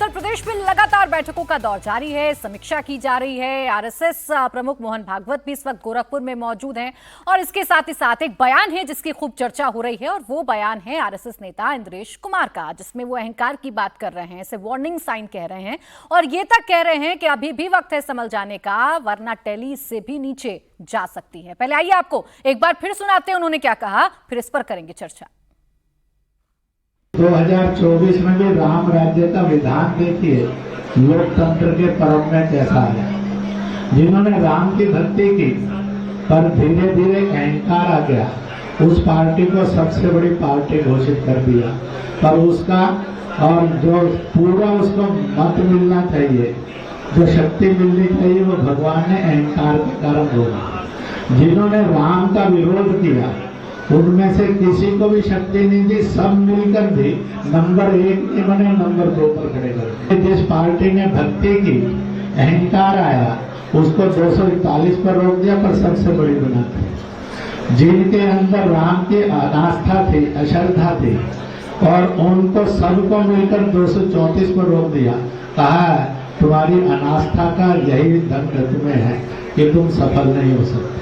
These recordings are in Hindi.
उत्तर प्रदेश में लगातार बैठकों का दौर जारी है, समीक्षा की जा रही है। आरएसएस प्रमुख मोहन भागवत भी इस वक्त गोरखपुर में मौजूद हैं और इसके साथ ही साथ एक बयान है जिसकी खूब चर्चा हो रही है और वो बयान है आरएसएस नेता इंद्रेश कुमार का, जिसमें वो अहंकार की बात कर रहे हैं, इसे वार्निंग साइन कह रहे हैं और ये तक कह रहे हैं कि अभी भी वक्त है संभल जाने का, वरना टैली से भी नीचे जा सकती है। पहले आइए आपको एक बार फिर सुनाते हैं उन्होंने क्या कहा, फिर इस पर करेंगे चर्चा। 2024 में भी राम राज्य का विधान देखिए लोकतंत्र के पर्व में कैसा है। जिन्होंने राम की भक्ति की पर धीरे धीरे अहंकार आ गया, उस पार्टी को सबसे बड़ी पार्टी घोषित कर दिया, पर उसका और जो पूरा उसको मत मिलना चाहिए, जो शक्ति मिलनी चाहिए, वो भगवान ने अहंकार के कारण होगा। जिन्होंने राम का विरोध किया उनमें से किसी को भी शक्ति नहीं दी, सब मिलकर भी नंबर 1 नहीं बने, नंबर 2 पर खड़े कर। जिस पार्टी ने भक्ति की, अहंकार आया, उसको 241 पर रोक दिया, पर सबसे बड़ी बना थी। जिनके अंदर राम की अनास्था थी, अश्रद्धा थी, और उनको सबको मिलकर 234 पर रोक दिया। कहा तुम्हारी अनास्था का यही दंड तुम्हें है कि तुम सफल नहीं हो सकते।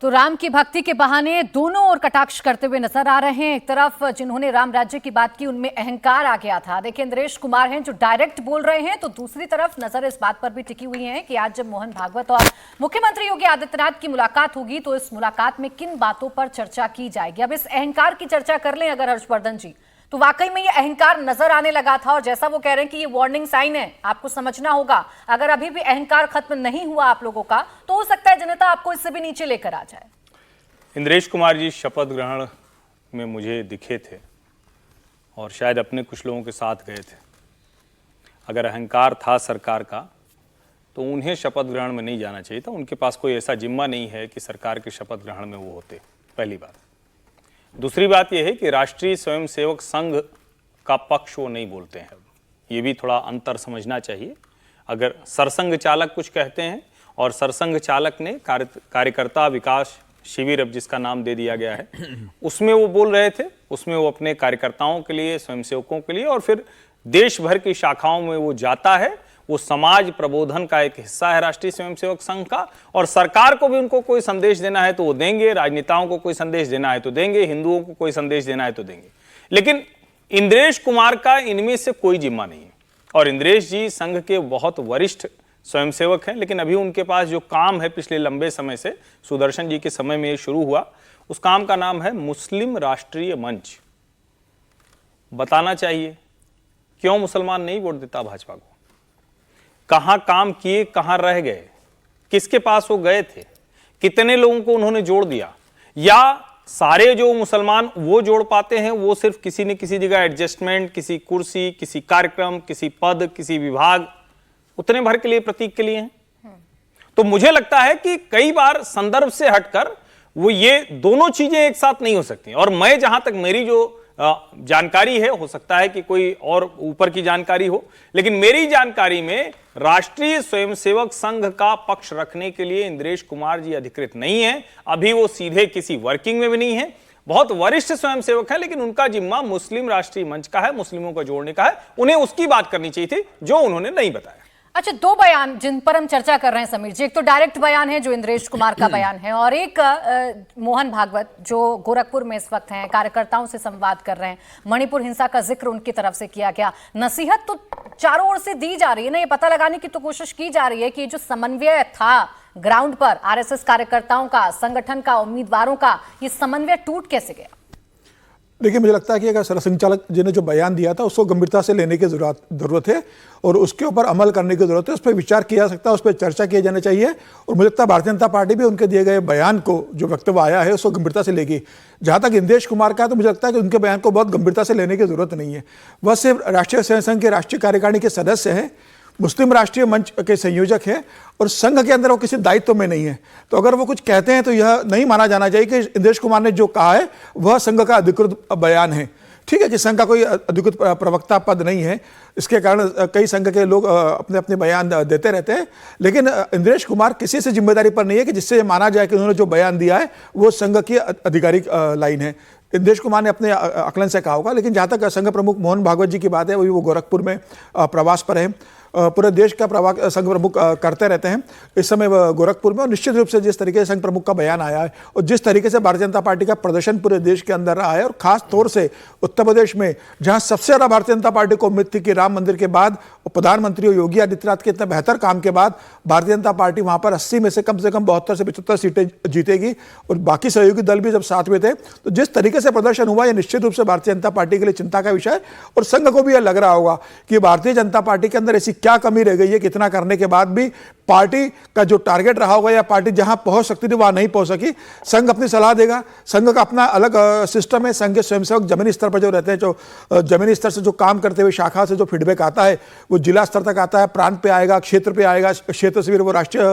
तो राम की भक्ति के बहाने दोनों ओर कटाक्ष करते हुए नजर आ रहे हैं। एक तरफ जिन्होंने राम राज्य की बात की उनमें अहंकार आ गया था, देखिए इंद्रेश कुमार हैं जो डायरेक्ट बोल रहे हैं, तो दूसरी तरफ नजर इस बात पर भी टिकी हुई है कि आज जब मोहन भागवत और मुख्यमंत्री योगी आदित्यनाथ की मुलाकात होगी तो इस मुलाकात में किन बातों पर चर्चा की जाएगी। अब इस अहंकार की चर्चा कर लें अगर हर्षवर्धन जी, तो वाकई में ये अहंकार नजर आने लगा था और जैसा वो कह रहे हैं कि ये वार्निंग साइन है, आपको समझना होगा। अगर अभी भी अहंकार खत्म नहीं हुआ आप लोगों का तो हो सकता है जनता आपको इससे भी नीचे लेकर आ जाए। इंद्रेश कुमार जी शपथ ग्रहण में मुझे दिखे थे और शायद अपने कुछ लोगों के साथ गए थे। अगर अहंकार था सरकार का तो उन्हें शपथ ग्रहण में नहीं जाना चाहिए था, उनके पास कोई ऐसा जिम्मा नहीं है कि सरकार के शपथ ग्रहण में वो होते, पहली बात। दूसरी बात यह है कि राष्ट्रीय स्वयंसेवक संघ का पक्ष वो नहीं बोलते हैं, ये भी थोड़ा अंतर समझना चाहिए। अगर सरसंघ चालक कुछ कहते हैं और सरसंघ चालक ने कार्यकर्ता विकास शिविर, अब जिसका नाम दे दिया गया है, उसमें वो बोल रहे थे, उसमें वो अपने कार्यकर्ताओं के लिए, स्वयंसेवकों के लिए और फिर देश भर की शाखाओं में वो जाता है। वो समाज प्रबोधन का एक हिस्सा है राष्ट्रीय स्वयंसेवक संघ का, और सरकार को भी उनको कोई संदेश देना है तो वो देंगे, राजनेताओं को कोई संदेश देना है तो देंगे, हिंदुओं को कोई संदेश देना है तो देंगे। लेकिन इंद्रेश कुमार का इनमें से कोई जिम्मा नहीं है और इंद्रेश जी संघ के बहुत वरिष्ठ स्वयंसेवक हैं, लेकिन अभी उनके पास जो काम है पिछले लंबे समय से, सुदर्शन जी के समय में ये शुरू हुआ, उस काम का नाम है मुस्लिम राष्ट्रीय मंच। बताना चाहिए क्यों मुसलमान नहीं वोट देता भाजपा को, कहां काम किए, कहां रह गए, किसके पास वो गए थे, कितने लोगों को उन्होंने जोड़ दिया, या सारे जो मुसलमान वो जोड़ पाते हैं वो सिर्फ किसी न किसी जगह एडजस्टमेंट, किसी कुर्सी, किसी कार्यक्रम, किसी पद, किसी विभाग, उतने भर के लिए, प्रतीक के लिए हैं। तो मुझे लगता है कि कई बार संदर्भ से हटकर वो ये दोनों चीजें एक साथ नहीं हो सकती। और मैं जहां तक मेरी जो जानकारी है, हो सकता है कि कोई और ऊपर की जानकारी हो, लेकिन मेरी जानकारी में राष्ट्रीय स्वयंसेवक संघ का पक्ष रखने के लिए इंद्रेश कुमार जी अधिकृत नहीं है। अभी वो सीधे किसी वर्किंग में भी नहीं है, बहुत वरिष्ठ स्वयंसेवक है, लेकिन उनका जिम्मा मुस्लिम राष्ट्रीय मंच का है, मुस्लिमों को जोड़ने का है। उन्हें उसकी बात करनी चाहिए थी जो उन्होंने नहीं बताया। अच्छा, दो बयान जिन पर हम चर्चा कर रहे हैं समीर जी, एक तो डायरेक्ट बयान है जो इंद्रेश कुमार का बयान है और एक मोहन भागवत जो गोरखपुर में इस वक्त हैं, कार्यकर्ताओं से संवाद कर रहे हैं, मणिपुर हिंसा का जिक्र उनकी तरफ से किया गया। नसीहत तो चारों ओर से दी जा रही है ना, ये पता लगाने की तो कोशिश की जा रही है कि ये जो समन्वय था ग्राउंड पर आरएसएस कार्यकर्ताओं का, संगठन का, उम्मीदवारों का, ये समन्वय टूट कैसे गया। देखिए, मुझे लगता है कि अगर सरसंघचालक जी ने जो बयान दिया था उसको गंभीरता से लेने की जरूरत है और उसके ऊपर अमल करने की जरूरत है, उस पर विचार किया जा सकता है, उस पर चर्चा किया जाना चाहिए। और मुझे लगता है भारतीय जनता पार्टी भी उनके दिए गए बयान को, जो वक्तव्य आया है, उसको गंभीरता से लेगी। जहाँ तक इंद्रेश कुमार का है तो मुझे लगता है कि उनके बयान को बहुत गंभीरता से लेने की जरूरत नहीं है। वह सिर्फ राष्ट्रीय स्वयं संघ के राष्ट्रीय कार्यकारिणी के सदस्य हैं, मुस्लिम राष्ट्रीय मंच के संयोजक हैं और संघ के अंदर वो किसी दायित्व में नहीं है। तो अगर वो कुछ कहते हैं तो यह नहीं माना जाना चाहिए कि इंद्रेश कुमार ने जो कहा है वह संघ का अधिकृत बयान है। ठीक है कि संघ का कोई अधिकृत प्रवक्ता पद नहीं है, इसके कारण कई संघ के लोग अपने अपने बयान देते रहते हैं, लेकिन इंद्रेश कुमार किसी से जिम्मेदारी पर नहीं है कि जिससे माना जाए कि उन्होंने जो बयान दिया है वो संघ की आधिकारिक लाइन है। इंद्रेश कुमार ने अपने आकलन से कहा होगा, लेकिन जहाँ तक संघ प्रमुख मोहन भागवत जी की बात है, वही वो गोरखपुर में प्रवास पर है। पूरे देश का संघ प्रमुख करते रहते हैं, इस समय वह गोरखपुर में। और निश्चित रूप से जिस तरीके से संघ प्रमुख का बयान आया है और जिस तरीके से भारतीय जनता पार्टी का प्रदर्शन पूरे देश के अंदर रहा है, और खास तौर से उत्तर प्रदेश में जहां सबसे ज्यादा भारतीय जनता पार्टी को उम्मीद थी कि राम मंदिर के बाद और प्रधानमंत्री योगी आदित्यनाथ के इतने बेहतर काम के बाद भारतीय जनता पार्टी वहां पर 80 में से कम 72 से 75 सीटें जीतेगी और बाकी सहयोगी दल भी जब साथ में थे, तो जिस तरीके से प्रदर्शन हुआ यह निश्चित रूप से भारतीय जनता पार्टी के लिए चिंता का विषय है। और संघ को भी यह लग रहा होगा कि भारतीय जनता पार्टी के अंदर ऐसी क्या कमी रह गई है, कितना करने के बाद भी पार्टी का जो टारगेट रहा होगा या पार्टी जहां पहुंच सकती थी वहां नहीं पहुंच सकी। संघ अपनी सलाह देगा, संघ का अपना अलग सिस्टम है। संघ के स्वयंसेवक जमीनी स्तर पर जो रहते हैं, जो जमीनी स्तर से जो काम करते हुए शाखा से जो फीडबैक आता है वो जिला स्तर तक आता है, प्रांत पे आएगा, क्षेत्र पे आएगा, क्षेत्र से फिर वो राष्ट्रीय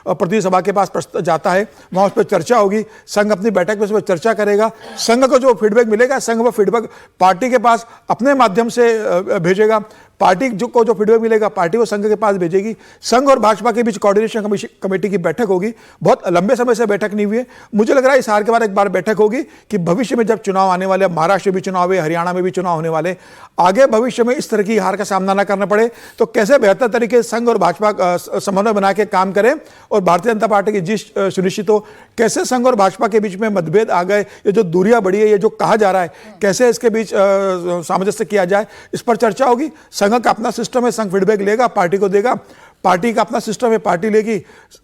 प्रतिनिधि सभा के पास जाता है, वहां उस पर चर्चा होगी। संघ अपनी बैठक में उस पर चर्चा करेगा, संघ को जो फीडबैक मिलेगा संघ वो फीडबैक पार्टी के पास अपने माध्यम से भेजेगा। पार्टी को जो फीडबैक मिलेगा पार्टी वो संघ के पास भेजेगी। संघ और भाजपा के बीच कोऑर्डिनेशन कमेटी की बैठक होगी, बहुत लंबे समय से बैठक नहीं हुई है। मुझे लग रहा है इस हार के बाद एक बार बैठक होगी कि भविष्य में जब चुनाव आने वाले, महाराष्ट्र में भी चुनाव है, हरियाणा में भी चुनाव होने वाले, आगे भविष्य में इस तरह की हार का सामना न करना पड़े तो कैसे बेहतर तरीके से संघ और भाजपा समन्वय बना के काम करें और भारतीय जनता पार्टी की जीत सुनिश्चित हो। कैसे संघ और भाजपा के बीच में मतभेद आ गए, ये जो दूरियां बढ़ी है, ये जो कहा जा रहा है, कैसे इसके बीच सामंजस्य किया जाए, इस पर चर्चा होगी। संघ का अपना सिस्टम है, संघ फीडबैक लेगा, पार्टी को देगा। पार्टी का अपना सिस्टम है, पार्टी लेगी,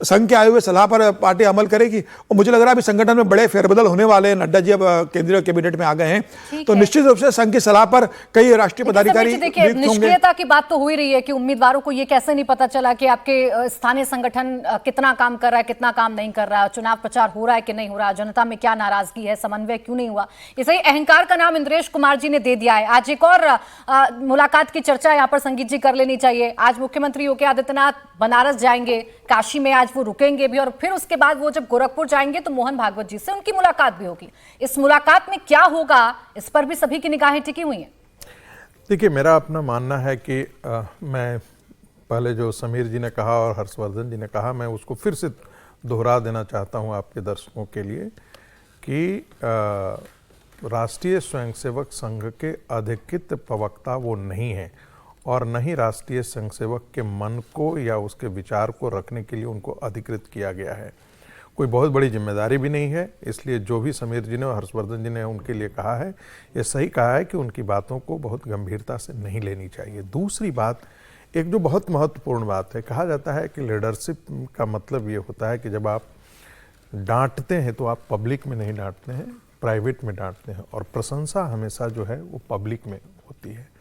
संघ के आए हुए सलाह पर पार्टी अमल करेगी। और मुझे लग रहा है अभी संगठन में बड़े फेरबदल होने वाले हैं। नड्डा जी अब केंद्रीय कैबिनेट में आ गए हैं, तो निश्चित रूप से संघ की सलाह पर कई राष्ट्रीय पदाधिकारी निष्क्रियता की बात तो हो ही रही है कि उम्मीदवारों को ये कैसे नहीं पता चला कि आपके स्थानीय संगठन कितना काम कर रहा है, कितना काम नहीं कर रहा है, चुनाव प्रचार हो रहा है कि नहीं हो रहा, जनता में क्या नाराजगी है, समन्वय क्यों नहीं हुआ। इसे अहंकार का नाम इंद्रेश कुमार जी ने दे दिया है। आज एक और मुलाकात की चर्चा यहाँ पर संगीत जी कर लेनी चाहिए। आज मुख्यमंत्री योगी आदित्यनाथ बनारस जाएंगे, काशी में आज वो रुकेंगे भी और फिर उसके बाद वो जब गोरखपुर जाएंगे तो मोहन भागवत जी से उनकी मुलाकात भी होगी। इस मुलाकात में क्या होगा, इस पर भी सभी की निगाहें टिकी हुई हैं। देखिए, मेरा अपना मानना है कि मैं पहले जो समीर जी ने कहा और हर्षवर्धन जी ने कहा, मैं उसको फिर से दोहरा देना चाहता हूं आपके दर्शकों के लिए कि राष्ट्रीय स्वयंसेवक संघ के अधिकृत प्रवक्ता वो नहीं है और न ही राष्ट्रीय स्वयंसेवक के मन को या उसके विचार को रखने के लिए उनको अधिकृत किया गया है। कोई बहुत बड़ी जिम्मेदारी भी नहीं है, इसलिए जो भी समीर जी ने और हर्षवर्धन जी ने उनके लिए कहा है, ये सही कहा है कि उनकी बातों को बहुत गंभीरता से नहीं लेनी चाहिए। दूसरी बात, एक जो बहुत महत्वपूर्ण बात है, कहा जाता है कि लीडरशिप का मतलब ये होता है कि जब आप डांटते हैं तो आप पब्लिक में नहीं डांटते हैं, प्राइवेट में डांटते हैं, और प्रशंसा हमेशा जो है वो पब्लिक में होती है।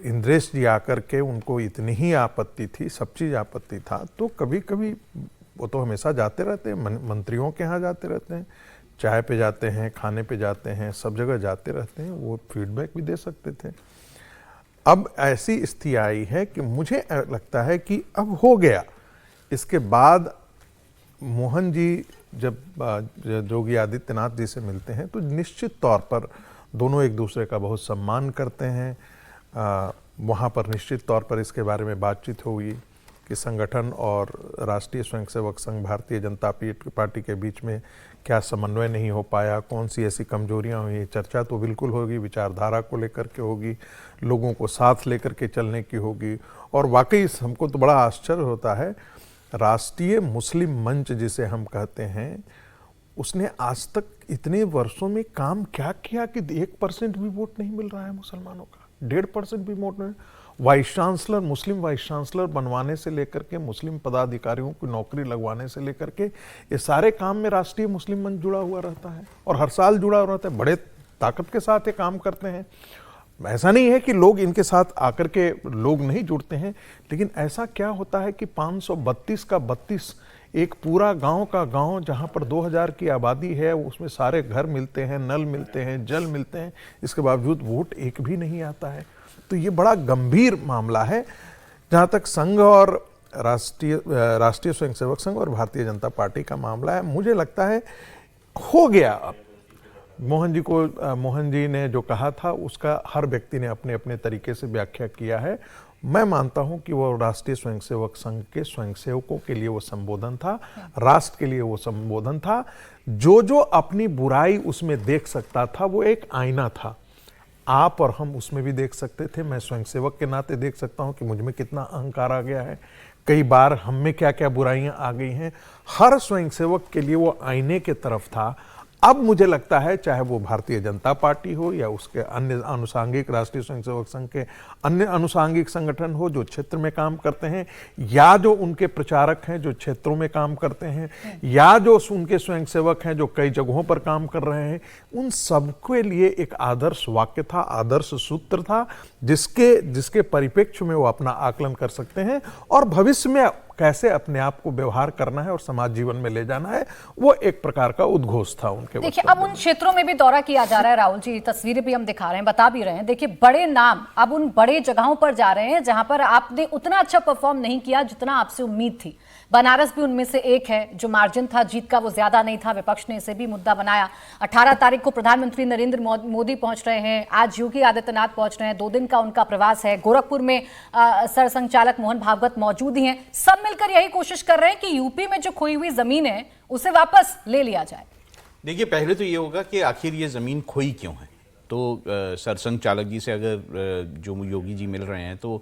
इंद्रेश जी आकर के उनको इतनी ही आपत्ति थी, सब चीज़ आपत्ति था, तो कभी कभी वो तो हमेशा जाते रहते हैं, मंत्रियों के यहाँ जाते रहते हैं, चाय पे जाते हैं, खाने पे जाते हैं, सब जगह जाते रहते हैं, वो फीडबैक भी दे सकते थे। अब ऐसी स्थिति आई है कि मुझे लगता है कि अब हो गया। इसके बाद मोहन जी जब योगी आदित्यनाथ जी से मिलते हैं तो निश्चित तौर पर दोनों एक दूसरे का बहुत सम्मान करते हैं। वहाँ पर निश्चित तौर पर इसके बारे में बातचीत होगी कि संगठन और राष्ट्रीय स्वयंसेवक संघ भारतीय जनता पार्टी के बीच में क्या समन्वय नहीं हो पाया, कौन सी ऐसी कमजोरियां हुई। चर्चा तो बिल्कुल होगी, विचारधारा को लेकर के होगी, लोगों को साथ लेकर के चलने की होगी। और वाकई हमको तो बड़ा आश्चर्य होता है, राष्ट्रीय मुस्लिम मंच जिसे हम कहते हैं, उसने आज तक इतने वर्षों में काम क्या किया कि 1% भी वोट नहीं मिल रहा है मुसलमानों का, 1.5% भी वोट नहीं। वाइस चांसलर, मुस्लिम वाइस चांसलर बनवाने से लेकर के, मुस्लिम पदाधिकारियों की नौकरी लगवाने से लेकर के, ये सारे काम में राष्ट्रीय मुस्लिम मंच जुड़ा हुआ रहता है और हर साल जुड़ा हुआ रहता है, बड़े ताकत के साथ ये काम करते हैं। ऐसा नहीं है कि लोग इनके साथ आकर के लोग नहीं जुड़ते हैं, लेकिन ऐसा क्या होता है कि 532 का 32, एक पूरा गांव का गांव जहां पर 2000 की आबादी है, उसमें सारे घर मिलते हैं, नल मिलते हैं, जल मिलते हैं, इसके बावजूद वोट एक भी नहीं आता है। तो ये बड़ा गंभीर मामला है। जहां तक संघ और राष्ट्रीय स्वयंसेवक संघ और भारतीय जनता पार्टी का मामला है, मुझे लगता है हो गया। अब मोहन जी ने जो कहा था उसका हर व्यक्ति ने अपने अपने तरीके से व्याख्या किया है। मैं मानता हूं कि वो राष्ट्रीय स्वयंसेवक संघ के स्वयंसेवकों के लिए वो संबोधन था, राष्ट्र के लिए वो संबोधन था। जो अपनी बुराई उसमें देख सकता था वो एक आईना था। आप और हम उसमें भी देख सकते थे। मैं स्वयंसेवक के नाते देख सकता हूं कि मुझ में कितना अहंकार आ गया है, कई बार हम में क्या क्या बुराइयां आ गई हैं। हर स्वयंसेवक के लिए वो आईने के तरफ था। अब मुझे लगता है चाहे वो भारतीय जनता पार्टी हो या उसके अन्य अनुसांगिक राष्ट्रीय स्वयंसेवक संघ के अन्य अनुसांगिक संगठन हो जो क्षेत्र में काम करते हैं, या जो उनके प्रचारक हैं जो क्षेत्रों में काम करते हैं, या जो उनके स्वयंसेवक हैं जो कई जगहों पर काम कर रहे हैं, उन सबके लिए एक आदर्श वाक्य था, आदर्श सूत्र था जिसके परिप्रेक्ष्य में वो अपना आकलन कर सकते हैं और भविष्य में कैसे अपने आप को व्यवहार करना है और समाज जीवन में ले जाना है, वो एक प्रकार का उद्घोष था उनके। देखिए, अब उन क्षेत्रों में भी दौरा किया जा रहा है राहुल जी, तस्वीरें भी हम दिखा रहे हैं, बता भी रहे हैं। देखिए, बड़े नाम अब उन बड़े जगहों पर जा रहे हैं जहां पर आपने उतना अच्छा परफॉर्म नहीं किया जितना आपसे उम्मीद थी। बनारस भी उनमें से एक है। जो मार्जिन था जीत का वो ज्यादा नहीं था, विपक्ष ने इसे भी मुद्दा बनाया। 18 तारीख को प्रधानमंत्री नरेंद्र मोदी पहुंच रहे हैं, आज योगी आदित्यनाथ पहुंच रहे हैं, 2 दिन का उनका प्रवास है। गोरखपुर में सरसंघचालक मोहन भागवत मौजूद ही हैं। सब मिलकर यही कोशिश कर रहे हैं कि यूपी में जो खोई हुई जमीन है उसे वापस ले लिया जाए। देखिए, पहले तो ये होगा कि आखिर ये जमीन खोई क्यों है। तो सरसंघचालक जी से अगर जो योगी जी मिल रहे हैं तो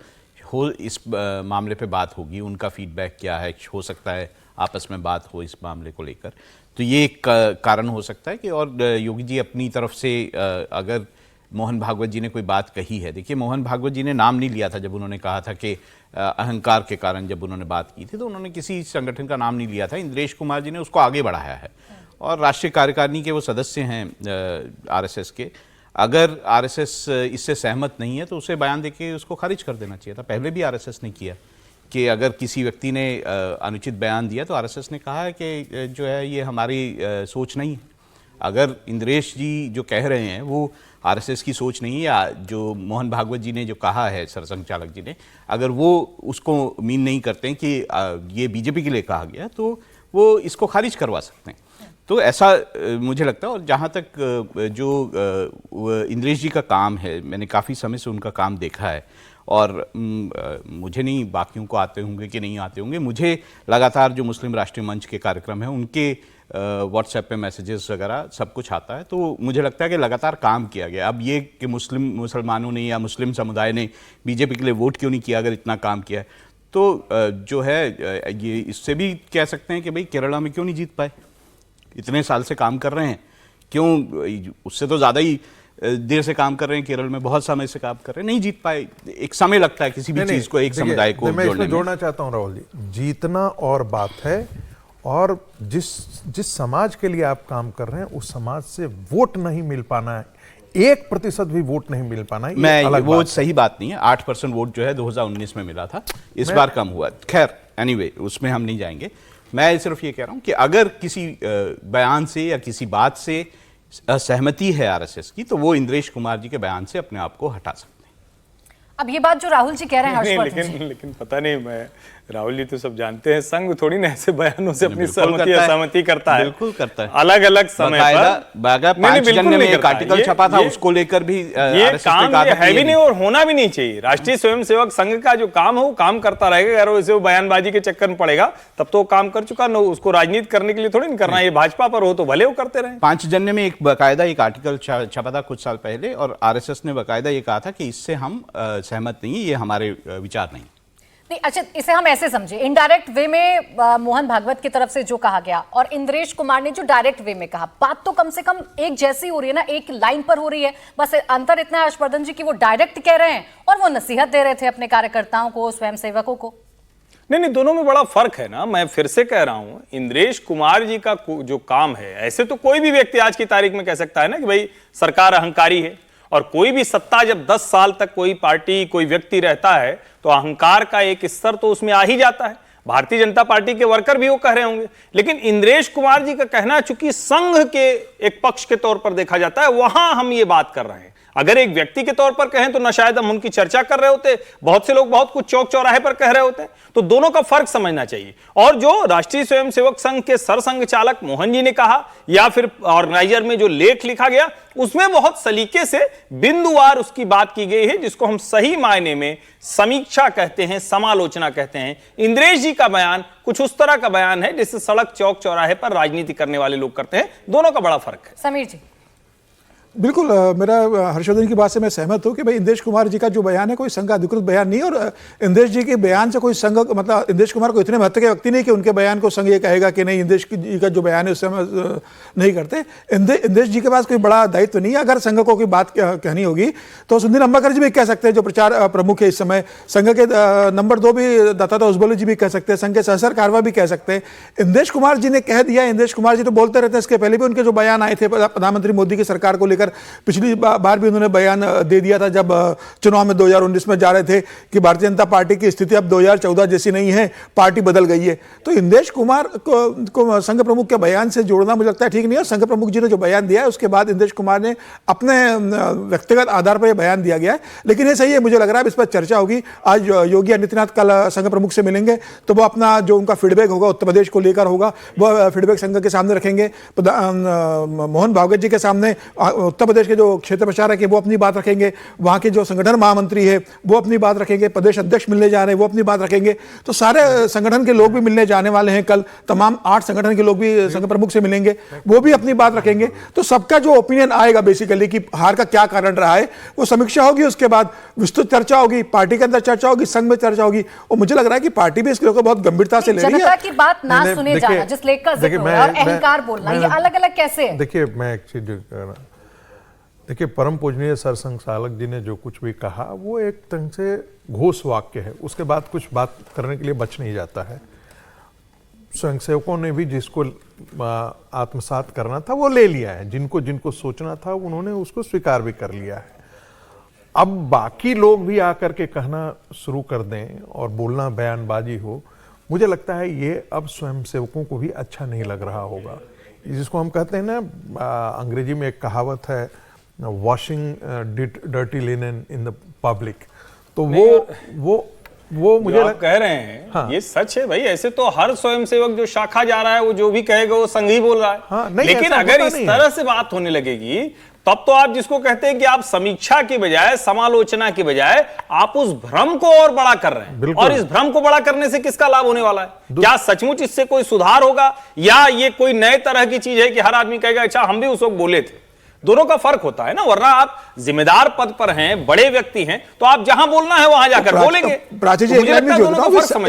इस मामले पे बात होगी, उनका फीडबैक क्या है, हो सकता है आपस में बात हो इस मामले को लेकर। तो ये एक कारण हो सकता है कि और योगी जी अपनी तरफ से अगर मोहन भागवत जी ने कोई बात कही है, देखिए मोहन भागवत जी ने नाम नहीं लिया था जब उन्होंने कहा था कि अहंकार के कारण जब उन्होंने बात की थी तो उन्होंने किसी संगठन का नाम नहीं लिया था। इंद्रेश कुमार जी ने उसको आगे बढ़ाया है और राष्ट्रीय कार्यकारिणी के वो सदस्य हैं आरएसएस के। अगर आरएसएस इससे सहमत नहीं है तो उसे बयान देके उसको खारिज कर देना चाहिए था। पहले भी आरएसएस ने किया कि अगर किसी व्यक्ति ने अनुचित बयान दिया तो आरएसएस ने कहा है कि जो है ये हमारी सोच नहीं है। अगर इंद्रेश जी जो कह रहे हैं वो आरएसएस की सोच नहीं है, या जो मोहन भागवत जी ने जो कहा है सरसंघचालक जी ने, अगर वो उसको मीन नहीं करते हैं कि ये बीजेपी के लिए कहा गया तो वो इसको खारिज करवा सकते हैं। तो ऐसा मुझे लगता है। और जहाँ तक जो इंद्रेश जी का काम है, मैंने काफ़ी समय से उनका काम देखा है और मुझे नहीं बाकियों को आते होंगे कि नहीं आते होंगे, मुझे लगातार जो मुस्लिम राष्ट्रीय मंच के कार्यक्रम है उनके व्हाट्सएप पे मैसेजेस वगैरह सब कुछ आता है। तो मुझे लगता है कि लगातार काम किया गया। अब ये कि मुसलमानों ने या मुस्लिम समुदाय ने बीजेपी के लिए वोट क्यों नहीं किया, अगर इतना काम किया है तो जो है ये इससे भी कह सकते हैं कि भाई केरला में क्यों नहीं जीत पाए, इतने साल से काम कर रहे हैं, क्यों उससे तो ज़्यादा ही देर से काम कर रहे हैं, केरल में बहुत समय से काम कर रहे हैं, नहीं जीत पाए। एक समय लगता है किसी भी चीज को, एक समुदाय को मैं इसमें जोड़ना चाहता हूं राहुल जी, जीतना और बात है और जिस समाज के लिए आप काम कर रहे हैं उस समाज से वोट नहीं मिल पाना है, 1% भी वोट नहीं मिल पाना है, मैं वो सही बात नहीं है। 8% वोट जो है 2019 में मिला था, इस बार कम हुआ। खैर एनीवे उसमें हम नहीं जाएंगे। मैं सिर्फ ये कह रहा हूं कि अगर किसी बयान से या किसी बात से असहमति है आरएसएस की तो वो इंद्रेश कुमार जी के बयान से अपने आप को हटा सकते हैं। अब ये बात जो राहुल जी कह रहे हैं हर्षवर्धन जी, लेकिन पता नहीं, मैं राहुल जी तो सब जानते हैं, संघ थोड़ी ना ऐसे बयानों से अपनी सहमति असहमति करता है। बिल्कुल करता है, अलग अलग समय पर। 5 जन में एक आर्टिकल छपा था, उसको लेकर भी ये काम है भी नहीं और होना भी नहीं चाहिए। राष्ट्रीय स्वयंसेवक संघ का जो काम है वो काम करता रहेगा। अगर वैसे वो बयानबाजी के चक्कर में पड़ेगा तब तो काम कर चुका, न उसको राजनीति करने के लिए थोड़ी नहीं करना। ये भाजपा पर हो तो भले वो करते रहे। 5 जन में एक बाकायदा एक आर्टिकल छपा था कुछ साल पहले और आरएसएस ने बाकायदा ये कहा था कि इससे हम सहमत नहीं, ये हमारे विचार नहीं। नहीं, अच्छा, इसे हम ऐसे समझे, इनडायरेक्ट वे में मोहन भागवत की तरफ से जो कहा गया और इंद्रेश कुमार ने जो डायरेक्ट वे में कहा, बात तो कम से कम एक जैसी हो रही है ना, एक लाइन पर हो रही है। बस अंतर इतना है हर्षवर्धन जी की वो डायरेक्ट कह रहे हैं और वो नसीहत दे रहे थे अपने कार्यकर्ताओं को, स्वयंसेवकों को। नहीं, दोनों में बड़ा फर्क है ना। मैं फिर से कह रहा हूं, इंद्रेश कुमार जी का जो काम है, ऐसे तो कोई भी व्यक्ति आज की तारीख में कह सकता है ना कि भाई सरकार अहंकारी है, और कोई भी सत्ता जब 10 साल तक कोई पार्टी कोई व्यक्ति रहता है तो अहंकार का एक स्तर तो उसमें आ ही जाता है। भारतीय जनता पार्टी के वर्कर भी वो कह रहे होंगे, लेकिन इंद्रेश कुमार जी का कहना चूंकि संघ के एक पक्ष के तौर पर देखा जाता है, वहां हम ये बात कर रहे हैं। अगर एक व्यक्ति के तौर पर कहें तो न शायद हम उनकी चर्चा कर रहे होते, बहुत से लोग बहुत कुछ चौक चौराहे पर कह रहे होते हैं। तो दोनों का फर्क समझना चाहिए। और जो राष्ट्रीय स्वयंसेवक संघ के सरसंघ चालक मोहन जी ने कहा या फिर ऑर्गेनाइजर में जो लेख लिखा गया, उसमें बहुत सलीके से बिंदुवार उसकी बात की गई है, जिसको हम सही मायने में समीक्षा कहते हैं, समालोचना कहते हैं। इंद्रेश जी का बयान कुछ उस तरह का बयान है जिससे सड़क चौक चौराहे पर राजनीति करने वाले लोग करते हैं। दोनों का बड़ा फर्क है। समीर जी, बिल्कुल मेरा हर्षवर्धन की बात से मैं सहमत हूं कि भाई इंद्रेश कुमार जी का जो बयान है कोई संघ का अधिकृत बयान नहीं, और इंद्रेश जी के बयान से कोई संघ, मतलब इंद्रेश कुमार को इतने महत्व के व्यक्ति नहीं कि उनके बयान को संघ ये कहेगा कि नहीं, इंद्रेश जी का जो बयान है उससे हम नहीं करते। इंद्रेश जी के पास कोई बड़ा दायित्व नहीं है। अगर संघ को कोई बात कहनी होगी तो सुंदर अंबाकर जी भी कह सकते हैं, जो प्रचार प्रमुख है इस समय। संघ के नंबर 2 भी दत्तात्रेय उज्ज्वल जी भी कह सकते हैं, संघ के सहसर कारवा भी कह सकते हैं। इंद्रेश कुमार जी ने कह दिया। इंद्रेश कुमार जी तो बोलते रहते हैं, इसके पहले भी उनके जो बयान आए थे प्रधानमंत्री मोदी की सरकार को लेकर, पिछली बार भी उन्होंने बयान दे दिया था जब चुनाव में 2019 में जा रहे थे कि भारतीय जनता पार्टी की स्थिति अब 2014 जैसी नहीं है, पार्टी बदल गई है। तो इंद्रेश कुमार को संघ प्रमुख के बयान से जोड़ना मुझे लगता है ठीक नहीं है। संघ प्रमुख जी ने जो बयान दिया है उसके बाद इंद्रेश कुमार ने अपने व्यक्तिगत आधार पर यह बयान दिया गया है। लेकिन ये सही है, मुझे लग रहा है इस पर चर्चा होगी। आज योगी आदित्यनाथ कल संघ प्रमुख से मिलेंगे तो वो अपना जो उनका फीडबैक होगा उत्तर प्रदेश को लेकर होगा, वो फीडबैक संघ के सामने रखेंगे। मोहन भागवत जी के सामने उत्तर प्रदेश के जो क्षेत्र प्रचारक है वो अपनी बात रखेंगे, वहां के जो संगठन महामंत्री है वो अपनी बात रखेंगे, प्रदेश अध्यक्ष मिलने जा रहे हैं वो अपनी बात रखेंगे। तो सारे संगठन के लोग भी मिलने जाने वाले हैं कल, तमाम 8 संगठन के लोग भी संघ प्रमुख से मिलेंगे, वो भी अपनी बात रखेंगे। तो सबका जो ओपिनियन आएगा बेसिकली कि हार का क्या कारण रहा है, वो समीक्षा होगी, उसके बाद विस्तृत चर्चा होगी, पार्टी के अंदर चर्चा होगी, संघ में चर्चा होगी। और मुझे लग रहा है कि पार्टी भी इसको बहुत गंभीरता से ले रही है। जनता की बात ना सुने जाना, जिस लेख का जिक्र हुआ, और अहंकार बोलना, ये अलग अलग कैसे है? देखिए, मैं एक चीज देखिए, परम पूजनीय सरसंघ चालक जी ने जो कुछ भी कहा वो एक ढंग से घोष वाक्य है, उसके बाद कुछ बात करने के लिए बच नहीं जाता है। स्वयंसेवकों ने भी जिसको आत्मसात करना था वो ले लिया है, जिनको जिनको सोचना था उन्होंने उसको स्वीकार भी कर लिया है। अब बाकी लोग भी आकर के कहना शुरू कर दें और बोलना बयानबाजी हो, मुझे लगता है ये अब स्वयंसेवकों को भी अच्छा नहीं लग रहा होगा। जिसको हम कहते हैं ना, अंग्रेजी में एक कहावत है, washing dirty linen in the public. तो वो मुझे कह रहे हैं, हाँ, ये सच है भाई। ऐसे तो हर स्वयंसेवक जो शाखा जा रहा है वो जो भी कहेगा वो संघ ही बोल रहा है। हाँ, नहीं, लेकिन अगर इस तरह से बात होने लगेगी तब तो आप जिसको कहते हैं कि आप समीक्षा के बजाय, समालोचना के बजाय आप उस भ्रम को और बड़ा कर रहे हैं। और इस भ्रम को बड़ा करने से किसका लाभ होने वाला है? क्या सचमुच इससे कोई सुधार होगा, या ये कोई नए तरह की चीज है कि हर आदमी कहेगा अच्छा हम भी उस वक्त बोले थे? दोनों का फर्क होता है ना। वरना आप जिम्मेदार पद पर हैं, बड़े व्यक्ति हैं, तो आप जहां बोलना है वहां जाकर बोलेंगे। प्राची जी,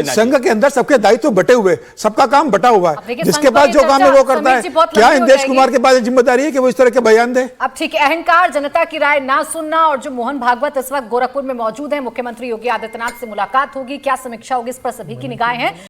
संघ के अंदर सबके दायित्व बटे हुए, सबका काम बटा हुआ है, जिसके पास जो काम है वो करता है। क्या इंद्रेश कुमार के पास जिम्मेदारी है कि वो इस तरह के बयान दे? अब ठीक है, अहंकार, जनता की राय ना सुनना, और जो मोहन भागवत इस वक्त गोरखपुर में मौजूद है, मुख्यमंत्री योगी आदित्यनाथ से मुलाकात होगी, क्या समीक्षा होगी, इस पर सभी की निगाहें हैं।